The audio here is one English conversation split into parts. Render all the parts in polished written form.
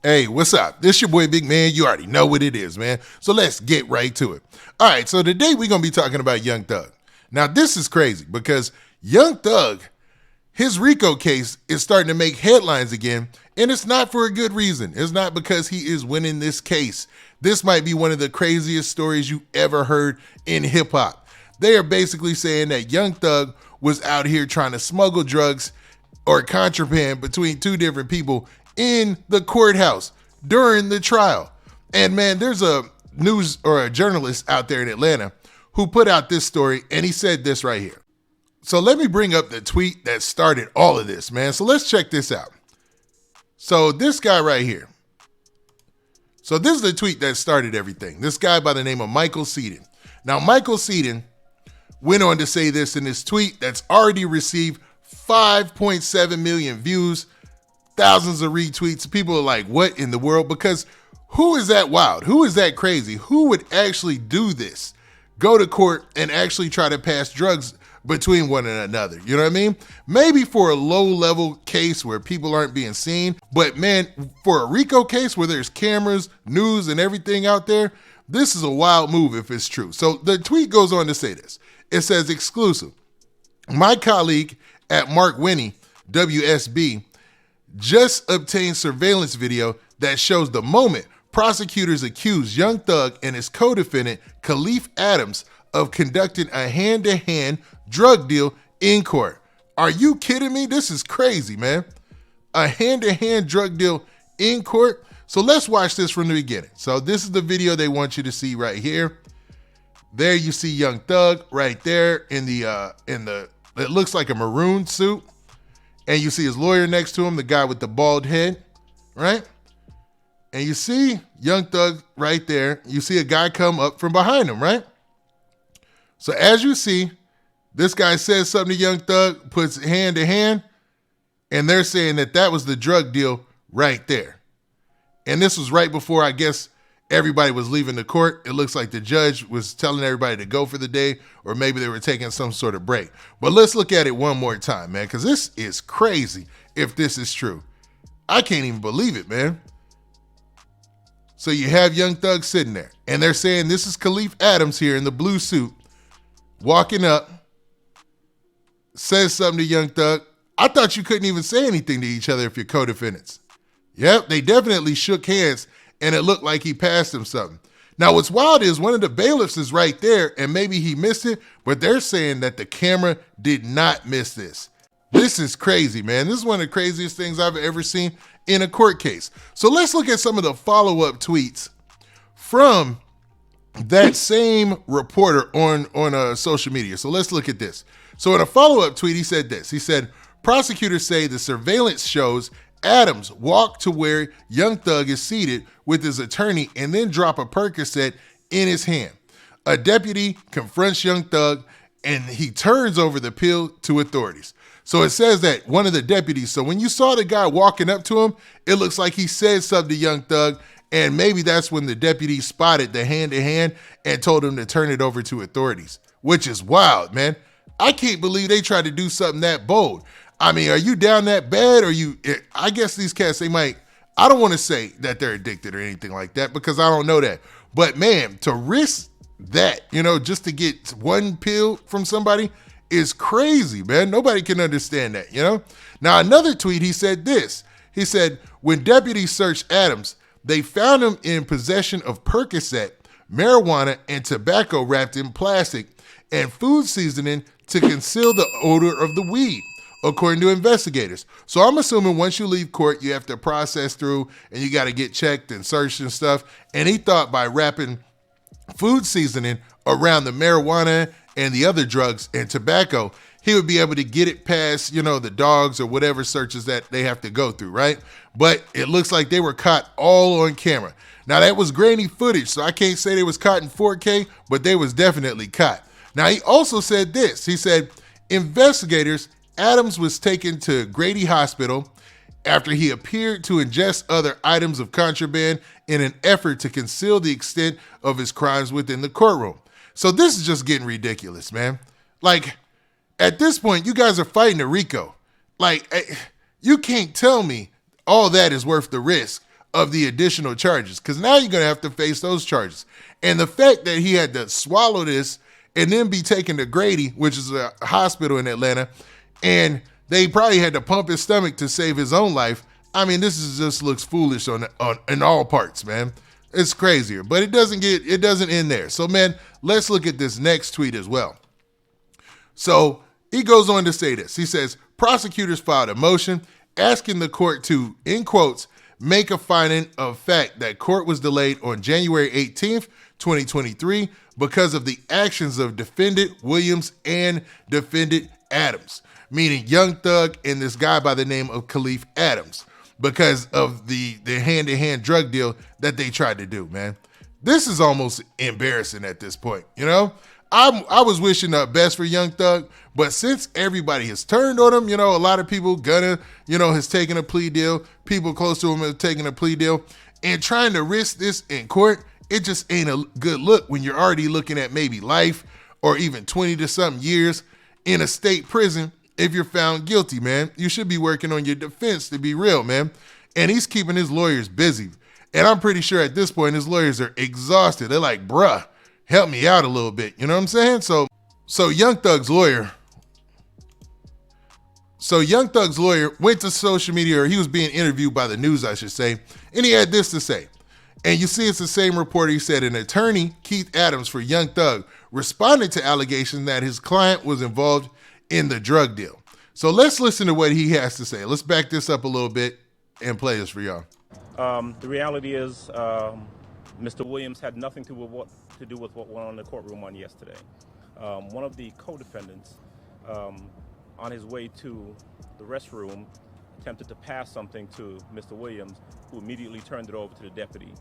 Hey, what's up? This your boy Big Man. You already know what it is, man. So let's get right to it. All right, so today we're going to be talking about Young Thug. Now, this is crazy because Young Thug, his RICO case is starting to make headlines again, and it's not for a good reason. It's not because he is winning this case. This might be one of the craziest stories you ever heard in hip-hop. They are basically saying that Young Thug was out here trying to smuggle drugs or contraband between two different people in the courthouse during the trial. And man, there's a news or a journalist out there in Atlanta who put out this story, and he said this right here. So let me bring up the tweet that started all of this, man. So let's check this out. So this guy right here. So this is the tweet that started everything. This guy by the name of Michael Seaton. Now, Michael Seaton went on to say this in his tweet that's already received 5.7 million views, thousands of retweets. People are like, what in the world? Because who is that wild? Who is that crazy? Who would actually do this? Go to court and actually try to pass drugs between one another. You know what I mean? Maybe for a low-level case where people aren't being seen. But man, for a RICO case where there's cameras, news, and everything out there, this is a wild move if it's true. So the tweet goes on to say this. It says, exclusive. My colleague at Mark Winnie, WSB, just obtained surveillance video that shows the moment prosecutors accuse Young Thug and his co-defendant, Kahlieff Adams, of conducting a hand-to-hand drug deal in court. Are you kidding me? This is crazy, man. A hand-to-hand drug deal in court? So let's watch this from the beginning. So this is the video they want you to see right here. There you see Young Thug right there in the it looks like a maroon suit. And you see his lawyer next to him, the guy with the bald head, right? And you see Young Thug right there. You see a guy come up from behind him, right? So as you see, this guy says something to Young Thug, puts hand to hand, and they're saying that that was the drug deal right there. And this was right before, I guess, everybody was leaving the court. It looks like the judge was telling everybody to go for the day, or maybe they were taking some sort of break. But let's look at it one more time, man, because this is crazy if this is true. I can't even believe it, man. So you have Young Thug sitting there, and they're saying this is Kahlieff Adams here in the blue suit, walking up, says something to Young Thug. I thought you couldn't even say anything to each other if you're co-defendants. Yep, they definitely shook hands, and it looked like he passed him something. Now, what's wild is one of the bailiffs is right there, and maybe he missed it, but they're saying that the camera did not miss this. This is crazy, man. This is one of the craziest things I've ever seen in a court case. So let's look at some of the follow-up tweets from that same reporter on social media. So let's look at this. So in a follow-up tweet, he said this. He said, prosecutors say the surveillance shows Adams walked to where Young Thug is seated with his attorney and then drop a Percocet in his hand. A deputy confronts Young Thug and he turns over the pill to authorities. So it says that one of the deputies, so when you saw the guy walking up to him, it looks like he said something to Young Thug, and maybe that's when the deputy spotted the hand-to-hand and told him to turn it over to authorities, which is wild, man. I can't believe they tried to do something that bold. I mean, are you down that bad? Or I guess these cats, I don't want to say that they're addicted or anything like that because I don't know that. But man, to risk that, just to get one pill from somebody is crazy, man. Nobody can understand that, Now, another tweet, he said this. He said, when deputies searched Adams, they found him in possession of Percocet, marijuana, and tobacco wrapped in plastic, and food seasoning to conceal the odor of the weed, according to investigators. So I'm assuming once you leave court, you have to process through and you got to get checked and searched and stuff. And he thought by wrapping food seasoning around the marijuana and the other drugs and tobacco, he would be able to get it past, the dogs or whatever searches that they have to go through, right? But it looks like they were caught all on camera. Now, that was grainy footage, so I can't say they was caught in 4K, but they was definitely caught. Now, he also said this. He said, investigators, Adams was taken to Grady Hospital after he appeared to ingest other items of contraband in an effort to conceal the extent of his crimes within the courtroom. So this is just getting ridiculous, man. Like, at this point, you guys are fighting a RICO. Like, you can't tell me all that is worth the risk of the additional charges, because now you're going to have to face those charges. And the fact that he had to swallow this and then be taken to Grady, which is a hospital in Atlanta, and they probably had to pump his stomach to save his own life. I mean, this is just looks foolish in all parts, man. It's crazier, but it doesn't end there. So, man, let's look at this next tweet as well. So he goes on to say this. He says, prosecutors filed a motion asking the court to, in quotes, make a finding of fact that court was delayed on January 18th, 2023 because of the actions of defendant Williams and defendant Adams, meaning Young Thug and this guy by the name of Kahlieff Adams, because of the hand-to-hand drug deal that they tried to do, man. This is almost embarrassing at this point, you know? I was wishing the best for Young Thug, but since everybody has turned on him, you know, a lot of people, Gunna, you know, has taken a plea deal. People close to him have taken a plea deal. And trying to risk this in court, it just ain't a good look when you're already looking at maybe life or even 20 to something years in a state prison if you're found guilty, man. You should be working on your defense, to be real, man. And he's keeping his lawyers busy. And I'm pretty sure at this point his lawyers are exhausted. They're like, bruh, help me out a little bit. You know what I'm saying? So Young Thug's lawyer went to social media, or he was being interviewed by the news, I should say, and he had this to say. And you see it's the same report. He said an attorney, Keith Adams for Young Thug, responded to allegations that his client was involved in the drug deal. So let's listen to what he has to say. Let's back this up a little bit and play this for y'all. The reality is Mr. Williams had nothing to do with what went on in the courtroom on yesterday. One of the co-defendants, on his way to the restroom, attempted to pass something to Mr. Williams, who immediately turned it over to the deputy.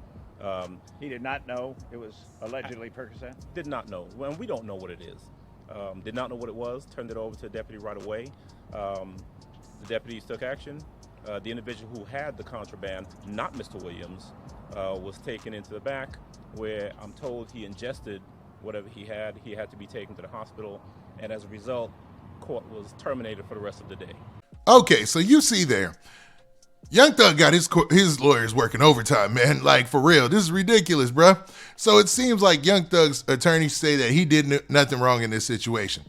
He did not know it was allegedly Percocet? Did not know. Well, we don't know what it is. Did not know what it was, turned it over to the deputy right away. The deputies took action. The individual who had the contraband, not Mr. Williams, was taken into the back, where I'm told he ingested whatever he had. He had to be taken to the hospital, and as a result, court was terminated for the rest of the day. Okay, so you see there, Young Thug got his lawyers working overtime, man. Like, for real, this is ridiculous, bruh. So it seems like Young Thug's attorneys say that he did nothing wrong in this situation.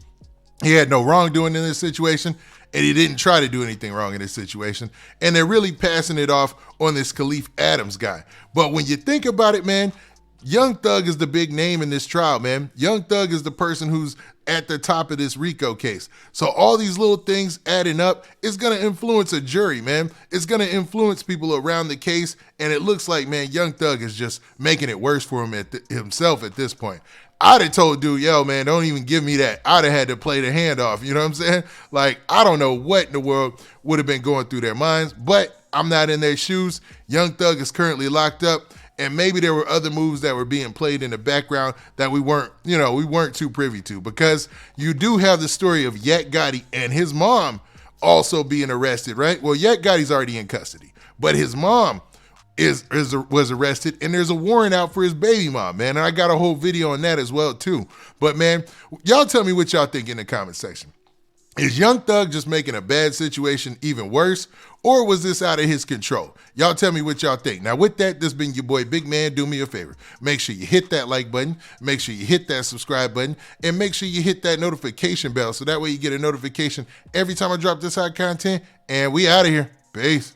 He had no wrongdoing in this situation, and he didn't try to do anything wrong in this situation. And they're really passing it off on this Kahlieff Adams guy. But when you think about it, man, Young Thug is the big name in this trial, man. Young Thug is the person who's at the top of this RICO case. So all these little things adding up is going to influence a jury, man. It's going to influence people around the case. And it looks like, man, Young Thug is just making it worse for him himself at this point. I'd have told dude, yo, man, don't even give me that. I'd have had to play the handoff. You know what I'm saying? Like, I don't know what in the world would have been going through their minds, but I'm not in their shoes. Young Thug is currently locked up. And maybe there were other moves that were being played in the background that we weren't too privy to, because you do have the story of Yak Gotti and his mom also being arrested, right? Well, Yak Gotti's already in custody, but his mom was arrested, and there's a warrant out for his baby mom, man. And I got a whole video on that as well, too. But, man, y'all tell me what y'all think in the comment section. Is Young Thug just making a bad situation even worse, or was this out of his control? Y'all tell me what y'all think. Now, with that, this has been your boy Big Man. Do me a favor. Make sure you hit that like button. Make sure you hit that subscribe button. And make sure you hit that notification bell so that way you get a notification every time I drop this hot content. And we out of here. Peace.